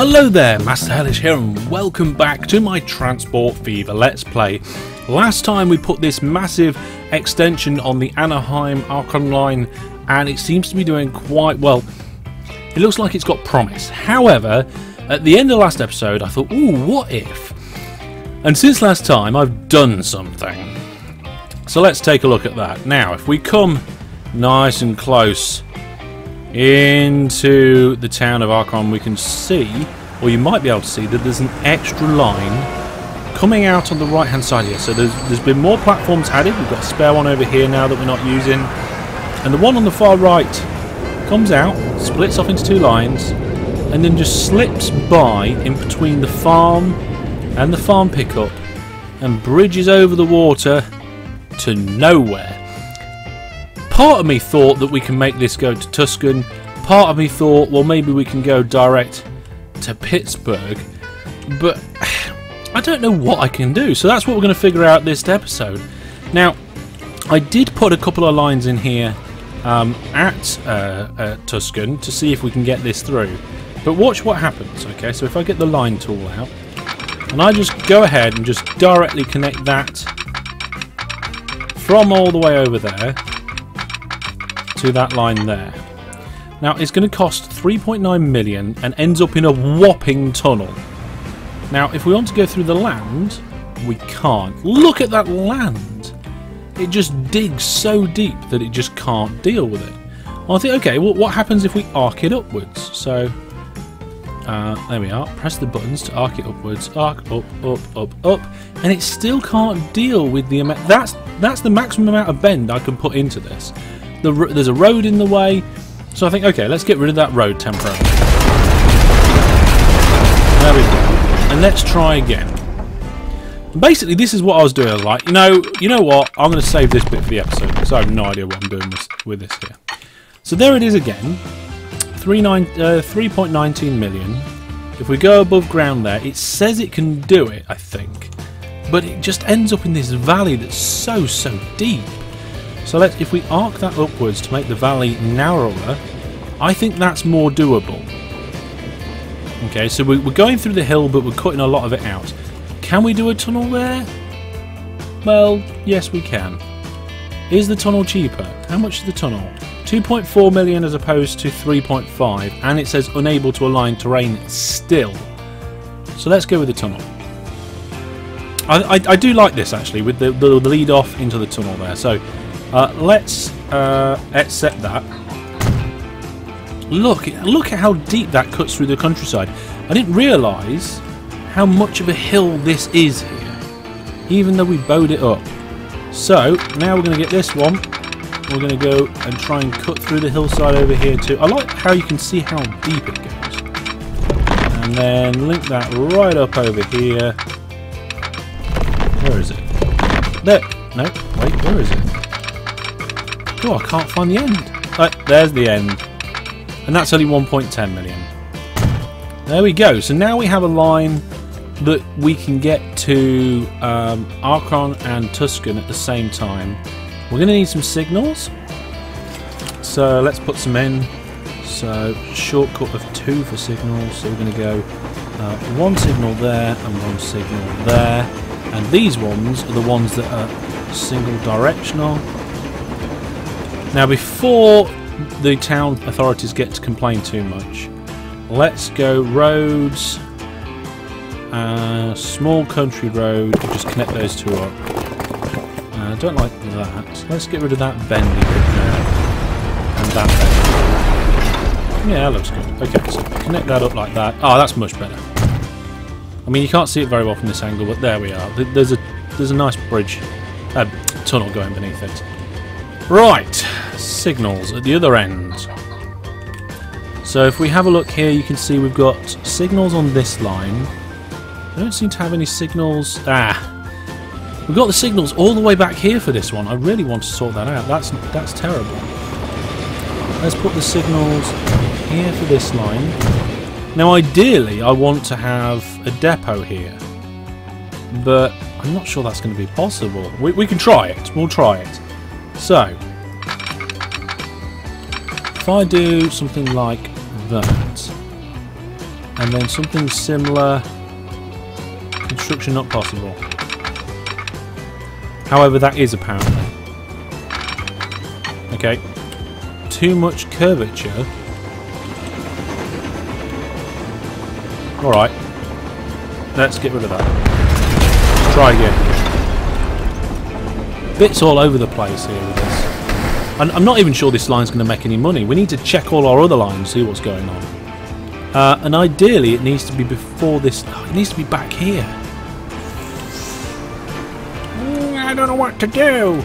Hello there, Master Hellish here, and welcome back to my Transport Fever Let's Play. Last time we put this massive extension on the Anaheim Archon line, and it seems to be doing quite well. It looks like it's got promise. However, at the end of last episode I thought, ooh, what if? And since last time I've done something. So let's take a look at that. Now, if we come nice and close into the town of Archon, we can see, or you might be able to see, that there's an extra line coming out on the right hand side here. So there's been more platforms added. We've got a spare one over here now that we're not using, and the one on the far right comes out, splits off into two lines, and then just slips by in between the farm and the farm pickup and bridges over the water to nowhere. Part of me thought that we can make this go to Tuscan. Part of me thought, well, maybe we can go direct to Pittsburgh. But I don't know what I can do. So that's what we're going to figure out this episode. Now, I did put a couple of lines in here at Tuscan to see if we can get this through. But watch what happens. Okay, so if I get the line tool out, and I just go ahead and just directly connect that from all the way over there to that line there. Now it's going to cost 3.9 million and ends up in a whopping tunnel. Now if we want to go through the land, we can't. Look at that land! It just digs so deep that it just can't deal with it. Well, I think, okay, well, what happens if we arc it upwards? So there we are. Press the buttons to arc it upwards. Arc up, up, up, up, and it still can't deal with the amount. That's the maximum amount of bend I can put into this. There's a road in the way, so I think, okay, let's get rid of that road temporarily. There we go. And let's try again. Basically, this is what I was doing. I was like, you know what? I'm going to save this bit for the episode because I have no idea what I'm doing with this here. So there it is again. 3.19 million. If we go above ground there, it says it can do it, I think, but it just ends up in this valley that's so deep. So if we arc that upwards to make the valley narrower, I think that's more doable. Okay, so we're going through the hill, but we're cutting a lot of it out. Can we do a tunnel there? Well, yes we can. Is the tunnel cheaper? How much is the tunnel? 2.4 million as opposed to 3.5, and it says unable to align terrain still. So let's go with the tunnel. I do like this actually, with the lead off into the tunnel there. So let's set that. Look at how deep that cuts through the countryside. I didn't realise how much of a hill this is here, even though we bowed it up. So now we're going to get this one. We're going to go and try and cut through the hillside over here too. I like how you can see how deep it goes. And then link that right up over here. Where is it? There. No, wait, where is it? Oh, I can't find the end. Right, there's the end. And that's only 1.10 million. There we go. So now we have a line that we can get to Archon and Tuscan at the same time. We're going to need some signals, so let's put some in. So shortcut of 2 for signals, so we're going to go one signal there and one signal there, and these ones are the ones that are single directional. Now before the town authorities get to complain too much, let's go roads, small country road, and just connect those two up. I don't like that. Let's get rid of that bendy bit there. And that bendy. Yeah, that looks good. Okay, so connect that up like that. Oh, that's much better. I mean, you can't see it very well from this angle, but there we are. There's a nice bridge, tunnel going beneath it. Right, signals at the other end. So if we have a look here, you can see we've got signals on this line. I don't seem to have any signals. We've got the signals all the way back here for this one. I really want to sort that out. That's terrible. Let's put the signals here for this line. Now ideally I want to have a depot here, but I'm not sure that's going to be possible. We can try it. We'll try it. So if I do something like that, And then something similar. Construction not possible. However, that is apparently. Okay. Too much curvature. Alright. Let's get rid of that. Let's try again. Bits all over the place here with this. And I'm not even sure this line's going to make any money. We need to check all our other lines, see what's going on. And ideally it needs to be before this. Oh, it needs to be back here. I don't know what to do.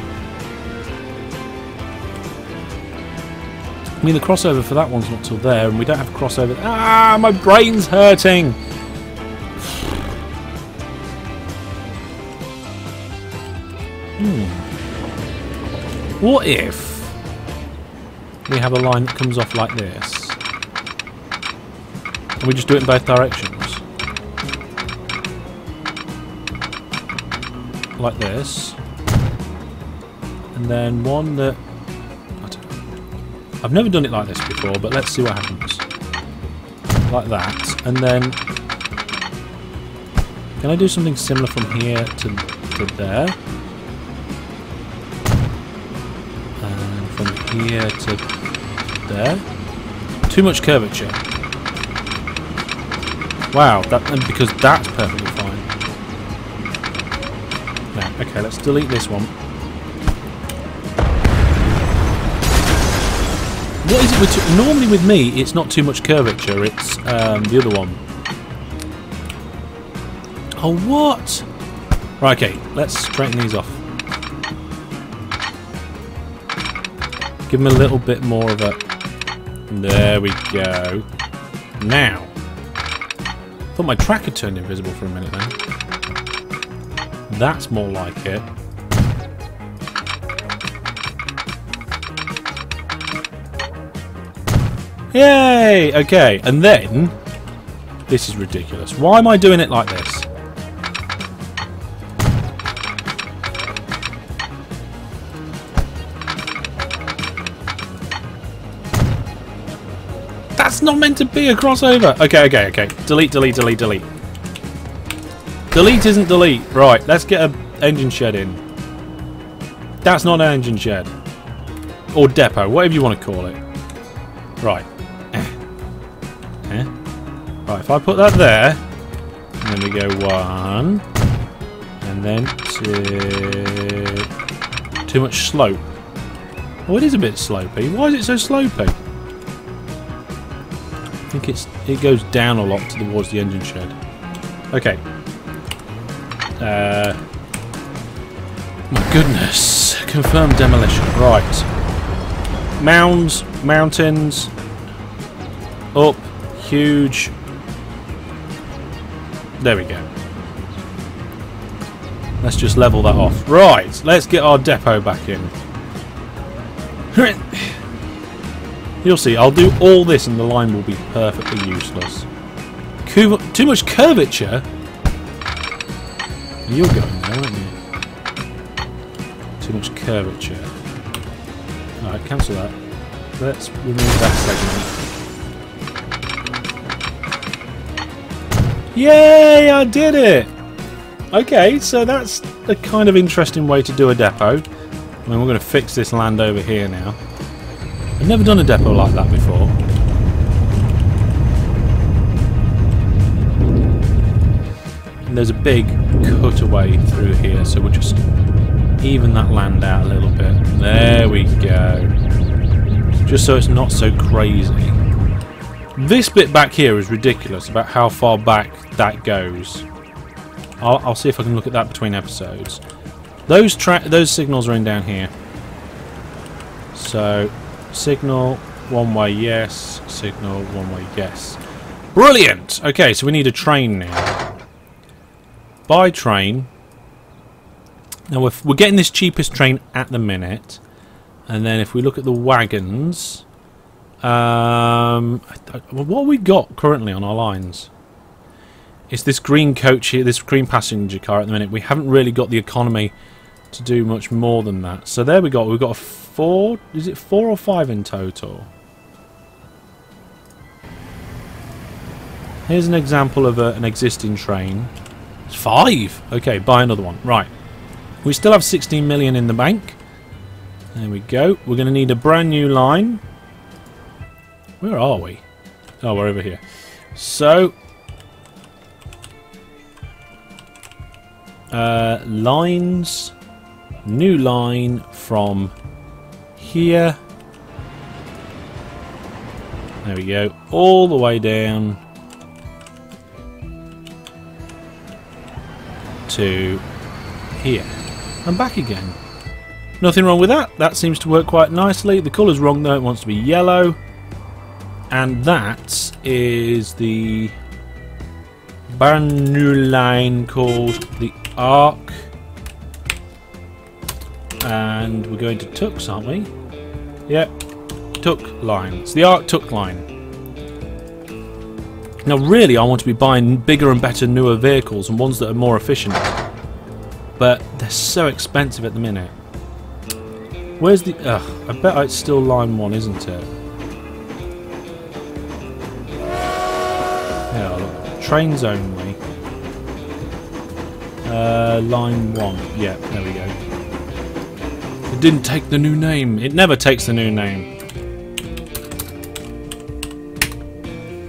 I mean, the crossover for that one's not till there, and we don't have a crossover. Ah, my brain's hurting. What if we have a line that comes off like this, and we just do it in both directions? Like this, and then one that I don't know. I've never done it like this before, but let's see what happens. Like that, and then can I do something similar from here to there, and from here to there? Too much curvature. Wow, because that's perfectly fine. Okay, let's delete this one. What is it with normally with me, it's not too much curvature, it's the other one. Oh, what? Right, okay, let's straighten these off. Give them a little bit more of a... There we go. Now. I thought my tracker turned invisible for a minute then. That's more like it. Yay! Okay, and then... This is ridiculous. Why am I doing it like this? That's not meant to be a crossover! Okay. Delete. Delete isn't delete. Right, let's get an engine shed in. That's not an engine shed. Or depot, whatever you want to call it. Right. Right, if I put that there, and then we go 1, and then 2. Too much slope. Oh, it is a bit slopey. Why is it so slopey? I think it goes down a lot towards the engine shed. Okay. My goodness. Confirmed demolition. Right. Mounds, mountains. Up. Huge. There we go. Let's just level that off. Right. Let's get our depot back in. You'll see. I'll do all this and the line will be perfectly useless. Too much curvature? You're going there, aren't you? Too much curvature. Alright, cancel that. Let's remove that segment. Yay! I did it! Okay, so that's a kind of interesting way to do a depot. I mean, we're going to fix this land over here now. I've never done a depot like that before. And there's a big cutaway through here, so we'll just even that land out a little bit. There we go. Just so it's not so crazy. This bit back here is ridiculous about how far back that goes. I'll see if I can look at that between episodes. Those signals are in down here. So, signal one way, yes. Signal one way, yes. Brilliant! Okay, so we need a train now. Buy train. Now we're getting this cheapest train at the minute, and then if we look at the wagons, what we got currently on our lines? It's this green coach here, this green passenger car at the minute. We haven't really got the economy to do much more than that. So there we go. We've got a 4. Is it 4 or 5 in total? Here's an example of an existing train. It's 5! Okay, buy another one. Right. We still have 16 million in the bank. There we go. We're going to need a brand new line. Where are we? Oh, we're over here. So, lines, new line from here. There we go. All the way down to here. And back again. Nothing wrong with that. That seems to work quite nicely. The colour's wrong though. It wants to be yellow. And that is the brand new line called the Arc. And we're going to Tux, aren't we? Yep. Tuck line. It's the Arc Tuck line. Now really I want to be buying bigger and better newer vehicles and ones that are more efficient. But they're so expensive at the minute. Where's the... I bet it's still line 1, isn't it? Yeah, look. Trains only. Line 1. Yeah, there we go. It didn't take the new name. It never takes the new name.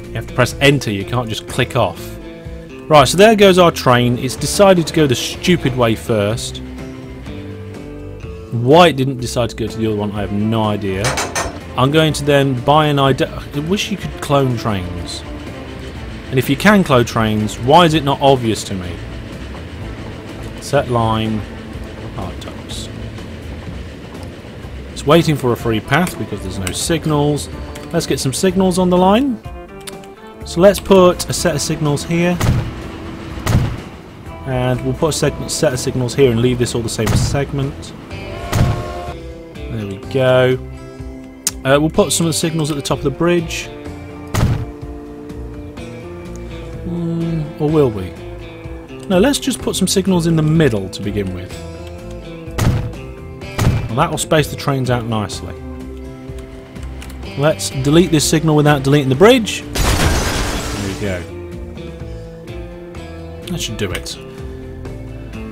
You have to press enter. You can't just click off. Right, so there goes our train. It's decided to go the stupid way first. Why it didn't decide to go to the other one, I have no idea. I'm going to then buy an idea. I wish you could clone trains. And if you can clone trains, why is it not obvious to me? Set line. Hard Tux. It's waiting for a free path because there's no signals. Let's get some signals on the line. So let's put a set of signals here. And we'll put a set of signals here and leave this all the same segment. There we go. We'll put some of the signals at the top of the bridge. Or will we? No, let's just put some signals in the middle to begin with. Well, that will space the trains out nicely. Let's delete this signal without deleting the bridge. There we go. That should do it.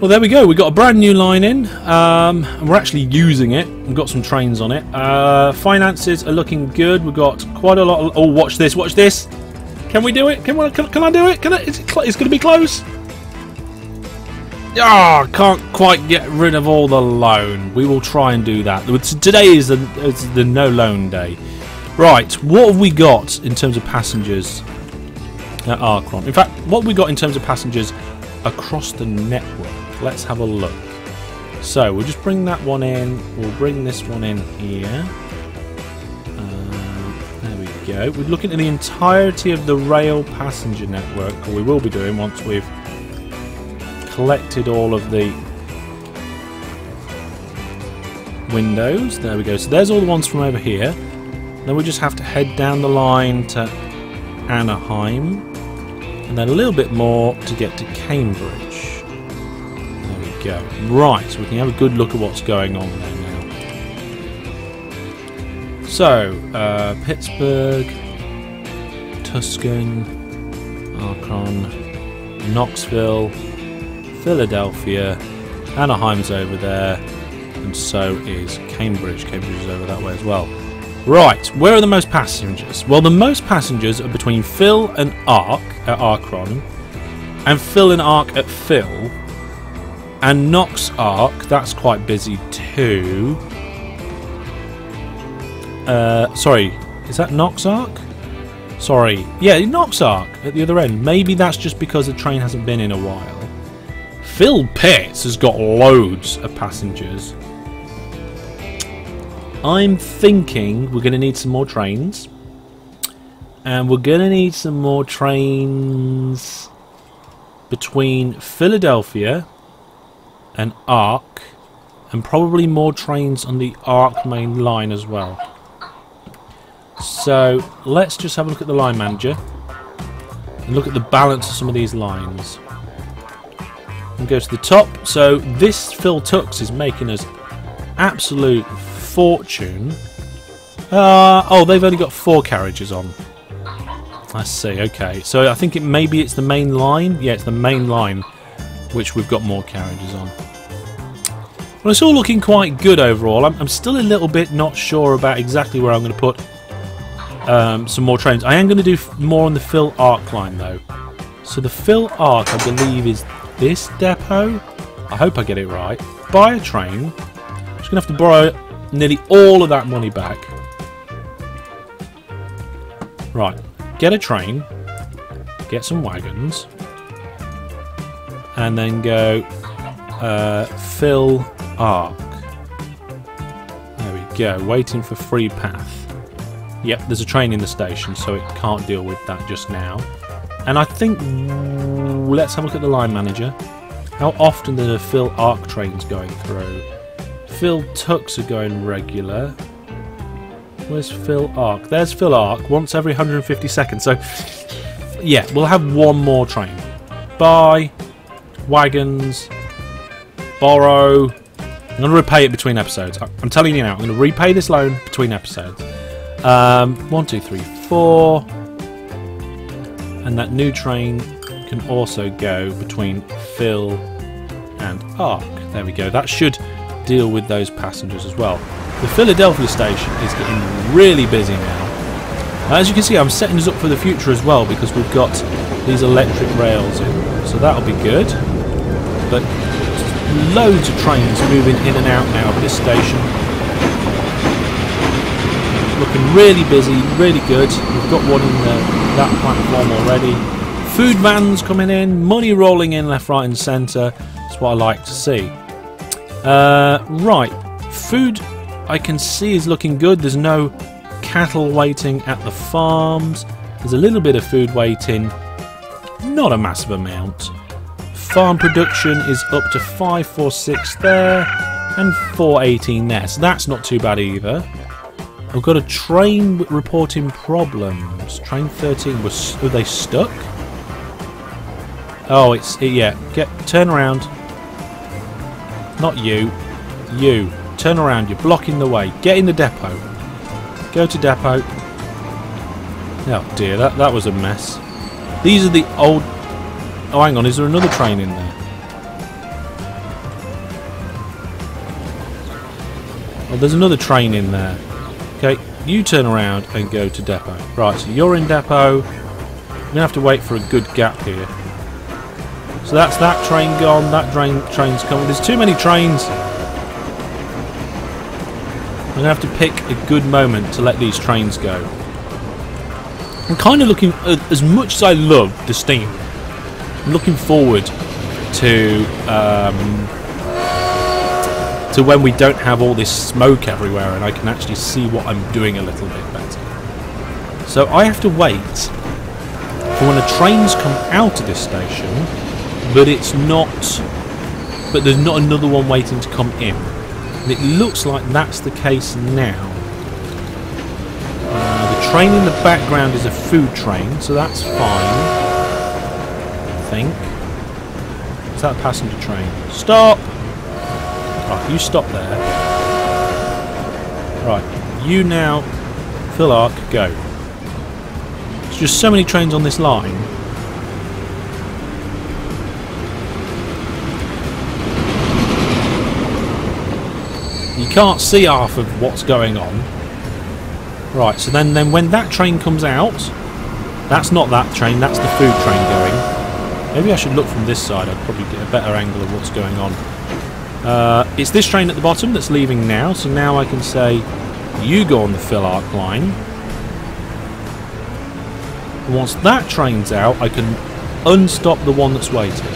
Well, there we go. We've got a brand new line in. And we're actually using it. We've got some trains on it. Finances are looking good. We've got quite a lot of... Oh, watch this. Watch this. Can we do it? Can I do it? It's going to be close. Ah, can't quite get rid of all the loan. We will try and do that. Today is the no loan day. Right, what have we got in terms of passengers at Archron? In fact, what have we got in terms of passengers across the network? Let's have a look. So we'll just bring that one in. We'll bring this one in here. There we go. We're looking at the entirety of the rail passenger network, or we will be doing once we've collected all of the windows. There we go. So there's all the ones from over here. Then we just have to head down the line to Anaheim, and then a little bit more to get to Cambridge. There we go. Right, so we can have a good look at what's going on there now. So, Pittsburgh, Tuscan, Akron, Knoxville, Philadelphia, Anaheim's over there, and so is Cambridge. Cambridge is over that way as well. Right, where are the most passengers? Well, the most passengers are between Phil and Arc at Archron, and Phil and Arc at Phil, and Knox Arc, that's quite busy too. Sorry, is that Knox Arc? Sorry, yeah, Knox Arc at the other end. Maybe that's just because the train hasn't been in a while. Phil Pitts has got loads of passengers. I'm thinking we're going to need some more trains. And we're going to need some more trains between Philadelphia and Arc. And probably more trains on the Arc main line as well. So let's just have a look at the line manager. And look at the balance of some of these lines. And go to the top. So this Phil Tux is making us absolute fortune. Oh, they've only got 4 carriages on. Let's see. Okay, so I think maybe it's the main line. Yeah, it's the main line, which we've got more carriages on. Well, it's all looking quite good overall. I'm still a little bit not sure about exactly where I'm going to put some more trains. I am going to do more on the Phil Arc line though. So the Phil Arc, I believe, is this depot. I hope I get it right. Buy a train. I'm just going to have to borrow nearly all of that money back. Right. Get a train, get some wagons, and then go Phil Arc. There we go, waiting for free path. Yep, there's a train in the station, so it can't deal with that just now. And I think, let's have a look at the line manager. How often are the Phil Arc trains going through? Phil Tucks are going regular. Where's Phil Arc? There's Phil Arc, once every 150 seconds. So, yeah, we'll have one more train. Buy, wagons, borrow. I'm going to repay it between episodes. I'm telling you now, I'm going to repay this loan between episodes. 1, 2, 3, 4. And that new train can also go between Phil and Arc. There we go. That should deal with those passengers as well. The Philadelphia station is getting really busy now. As you can see, I'm setting us up for the future as well because we've got these electric rails in, so that'll be good. But loads of trains moving in and out now of this station. Looking really busy, really good. We've got one in that platform already. Food vans coming in, money rolling in left, right and centre. That's what I like to see. Right, food I can see is looking good. There's no cattle waiting at the farms. There's a little bit of food waiting, not a massive amount. Farm production is up to 546 there and 418 there, so that's not too bad either. I've got a train reporting problems. Train 13 were they stuck? Oh, yeah. Turn around. Not you. You. Turn around. You're blocking the way. Get in the depot. Go to depot. Oh dear, that was a mess. These are the old... Oh, hang on. Is there another train in there? Oh, there's another train in there. Okay, you turn around and go to depot. Right, so you're in depot. You're going to have to wait for a good gap here. So that's that train gone. That train's coming. There's too many trains. I'm going to have to pick a good moment to let these trains go. I'm kind of looking, as much as I love the steam, I'm looking forward to when we don't have all this smoke everywhere and I can actually see what I'm doing a little bit better. So I have to wait for when the trains come out of this station, but there's not another one waiting to come in. And it looks like that's the case now. The train in the background is a food train, so that's fine. I think. Is that a passenger train? Stop! Right, you stop there. Right, you now, Phil Arc, go. There's just so many trains on this line. You can't see half of what's going on. Right, so then when that train comes out, that's not that train, that's the food train going. Maybe I should look from this side, I'd probably get a better angle of what's going on. It's this train at the bottom that's leaving now, so now I can say, you go on the Phil Arc line. And once that train's out, I can unstop the one that's waiting.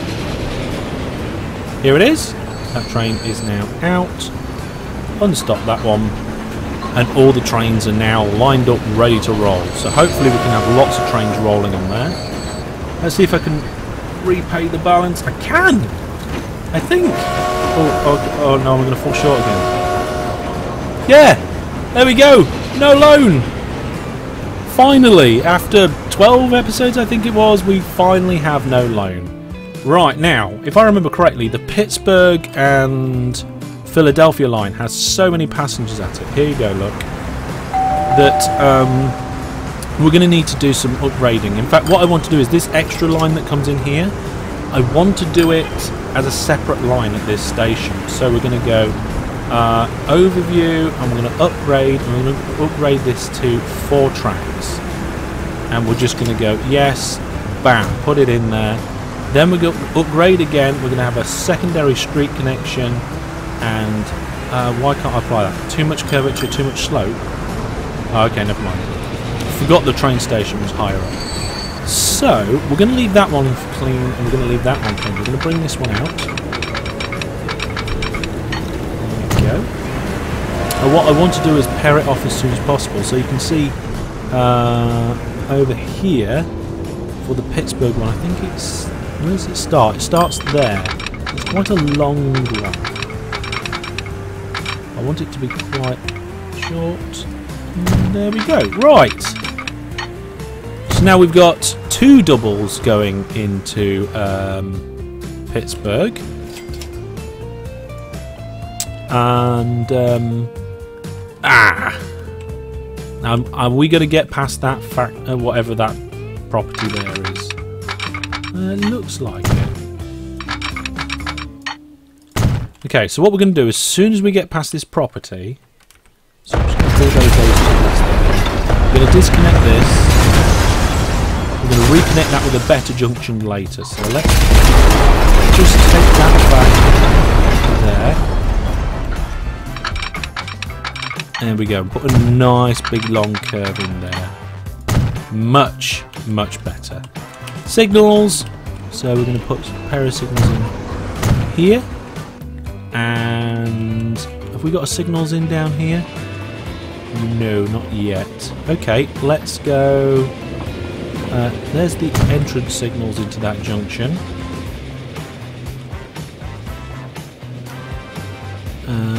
Here it is. That train is now out. Unstop that one. And all the trains are now lined up, ready to roll. So hopefully we can have lots of trains rolling on there. Let's see if I can repay the balance. I can! I think. Oh no, I'm going to fall short again. Yeah! There we go! No loan! Finally, after 12 episodes I think it was, we finally have no loan. Right, now, if I remember correctly, the Pittsburgh and Philadelphia line has so many passengers at it. Here you go, look. That we're going to need to do some upgrading. In fact, what I want to do is this extra line that comes in here, I want to do it as a separate line at this station. So we're going to go overview, and we're going to upgrade, and we're going to upgrade this to 4 tracks. And we're just going to go, yes, bam, put it in there. Then we're going to upgrade again. We're going to have a secondary street connection. And why can't I apply that? Too much curvature, too much slope. Oh, okay, never mind. Forgot the train station was higher up. So we're going to leave that one clean, and we're going to leave that one clean. We're going to bring this one out. There we go. And what I want to do is pair it off as soon as possible. So you can see over here for the Pittsburgh one, I think it's, where does it start? It starts there. It's quite a long one. I want it to be quite short. And there we go. Right. So now we've got 2 doubles going into Pittsburgh. And are we going to get past that whatever that property there is? It looks like it. Okay, so what we're going to do as soon as we get past this property, so I'm just going to pull those 2 lights there. We're going to disconnect this. We're going to reconnect that with a better junction later. So let's just take that back there. There we go. Put a nice big long curve in there. Much, much better. Signals. So we're going to put a pair of signals in here. And have we got a signals in down here? No, not yet. Okay, let's go. There's the entrance signals into that junction.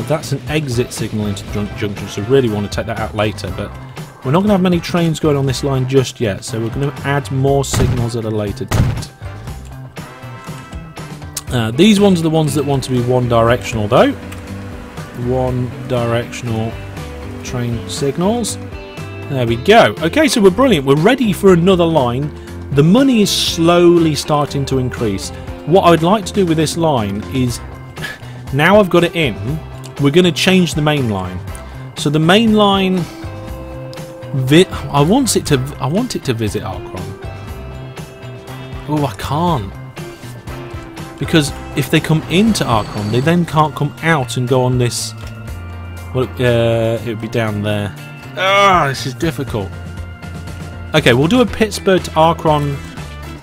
That's an exit signal into the junction, so really want to take that out later, but we're not going to have many trains going on this line just yet, so we're going to add more signals at a later date. These ones are the ones that want to be one directional though. One directional train signals. There we go. Okay, so we're brilliant. We're ready for another line. The money is slowly starting to increase. What I would like to do with this line is, now I've got it in, we're going to change the main line. So the main line, I want it to visit Astragon. Oh, I can't. Because if they come into Astragon, they then can't come out and go on this. Well, it would be down there. Ah, this is difficult. Okay, we'll do a Pittsburgh to Astragon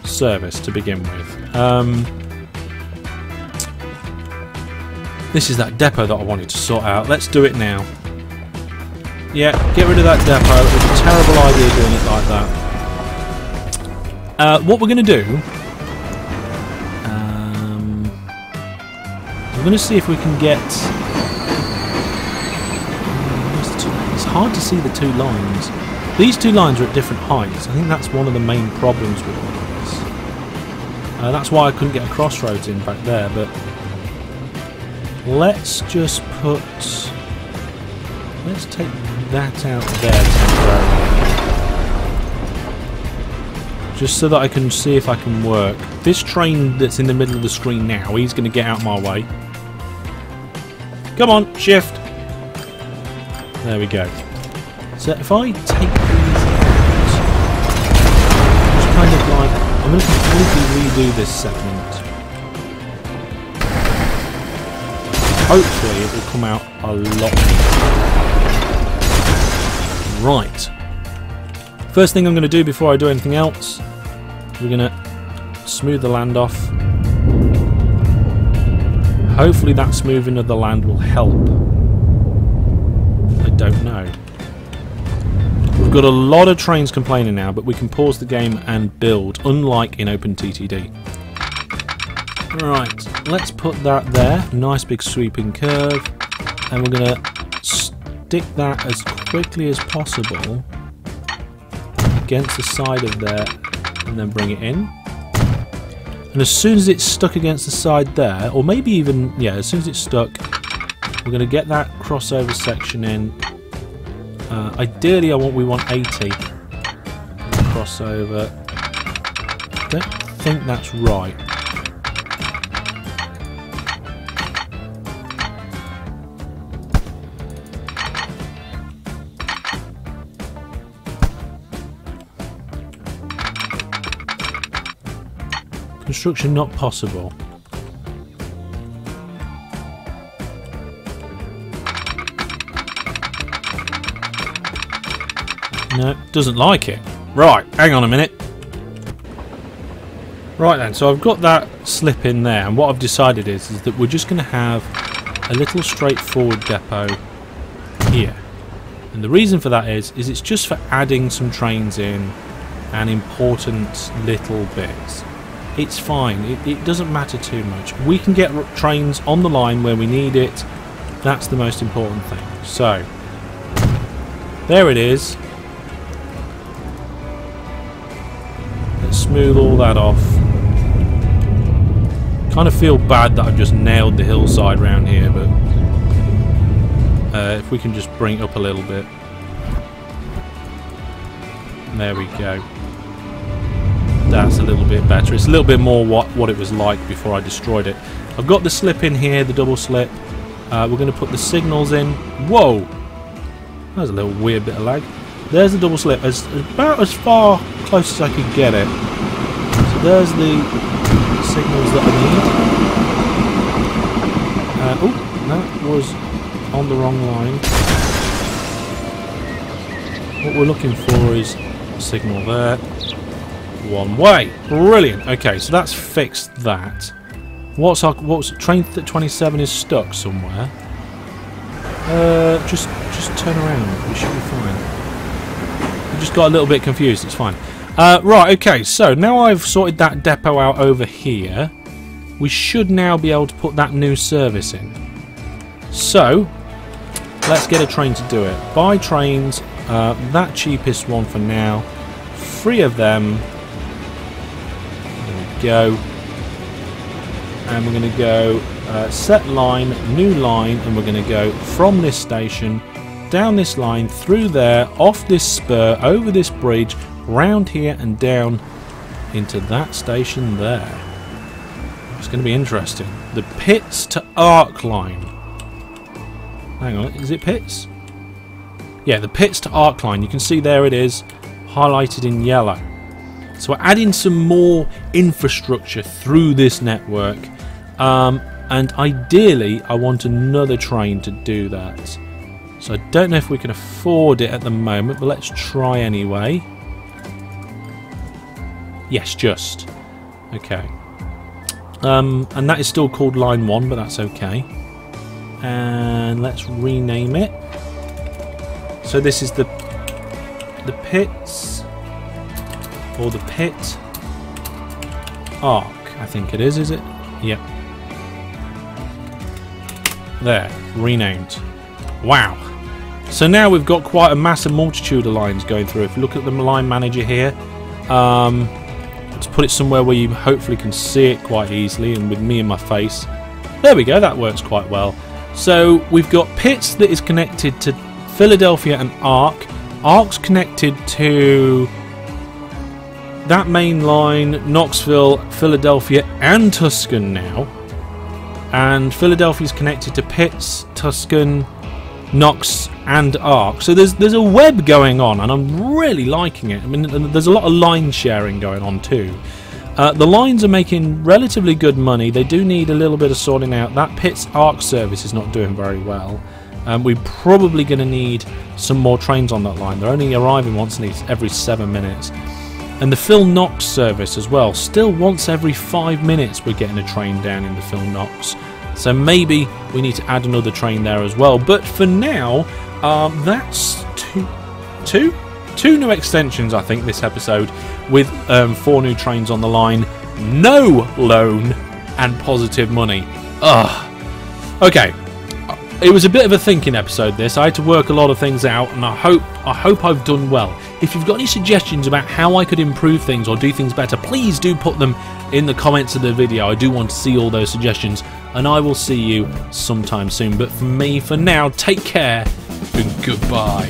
service to begin with. This is that depot that I wanted to sort out. Let's do it now. Yeah, get rid of that depot. It was a terrible idea doing it like that. What we're going to do, we're going to see if we can get. It's hard to see the 2 lines. These 2 lines are at different heights. I think that's one of the main problems with this. That's why I couldn't get a crossroads in back there. But let's just put. Let's take that out there temporarily. Just so that I can see if I can work. This train that's in the middle of the screen now, he's going to get out of my way. Come on, shift. There we go. So if I take these out, just kind of like, I'm going to completely redo this segment. Hopefully it will come out a lot better. Right. First thing I'm going to do before I do anything else, we're going to smooth the land off. Hopefully that smoothing of the land will help. I don't know. We've got a lot of trains complaining now, but we can pause the game and build, unlike in OpenTTD. Right, let's put that there. Nice big sweeping curve. And we're going to stick that as quickly as possible against the side of there and then bring it in. And as soon as it's stuck against the side there, or maybe even, yeah, as soon as it's stuck, we're going to get that crossover section in. Ideally, we want 80. crossover. Don't think that's right. Construction not possible. No, doesn't like it. Right, hang on a minute. Right then, so I've got that slip in there, and what I've decided is that we're just going to have a little straightforward depot here. And the reason for that is it's just for adding some trains in and important little bits. It's fine, it doesn't matter too much. We can get trains on the line where we need it. That's the most important thing. So, there it is. Let's smooth all that off. Kind of feel bad that I've just nailed the hillside around here, but if we can just bring it up a little bit. There we go. That's a little bit better. It's a little bit more what it was like before I destroyed it. I've got the slip in here, the double slip. We're going to put the signals in. Whoa! That was a little weird bit of lag. There's the double slip, about as far close as I could get it. So there's the signals that I need. Oh, that was on the wrong line. What we're looking for is a signal there. One way. Brilliant. Okay, so that's fixed that. What's train 27 is stuck somewhere. Just turn around. We should be fine. I just got a little bit confused. It's fine. Right. Okay. So now I've sorted that depot out over here, we should now be able to put that new service in. So let's get a train to do it. Buy trains. That cheapest one for now. 3 of them. There we go. And we're going to go set line, new line, and we're going to go from this station down this line, through there, off this spur, over this bridge, round here and down into that station there. It's going to be interesting. The pits to arc line. Hang on, is it pits? Yeah, the pits to arc line. You can see there it is, highlighted in yellow. So we're adding some more infrastructure through this network. And ideally, I want another train to do that. So I don't know if we can afford it at the moment, but let's try anyway. Yes, just. Okay. And that is still called Line 1, but that's okay. And let's rename it. So this is the pits, or the pit arc, I think it is it? Yep. There, renamed. Wow. So now we've got quite a massive multitude of lines going through. If you look at the line manager here, let's put it somewhere where you hopefully can see it quite easily, and with me in my face. There we go, that works quite well. So we've got pits that is connected to Philadelphia and Arc. Arc's connected to that main line, Knoxville, Philadelphia and Tuscan now. And Philadelphia's connected to Pitts, Tuscan, Knox and Arc. So there's a web going on, and I'm really liking it. I mean, there's a lot of line sharing going on too. The lines are making relatively good money. They do need a little bit of sorting out. That Pitts Arc service is not doing very well. We're probably going to need some more trains on that line. They're only arriving once every 7 minutes. And the Phil Knox service as well. Still once every 5 minutes we're getting a train down in the Phil Knox. So maybe we need to add another train there as well. But for now, that's two new extensions, I think, this episode, with 4 new trains on the line, no loan, and positive money. Ugh. Okay. It was a bit of a thinking episode, this. I had to work a lot of things out, and I hope I've done well. If you've got any suggestions about how I could improve things or do things better, please do put them in the comments of the video. I do want to see all those suggestions, and I will see you sometime soon. But for me, for now, take care and goodbye.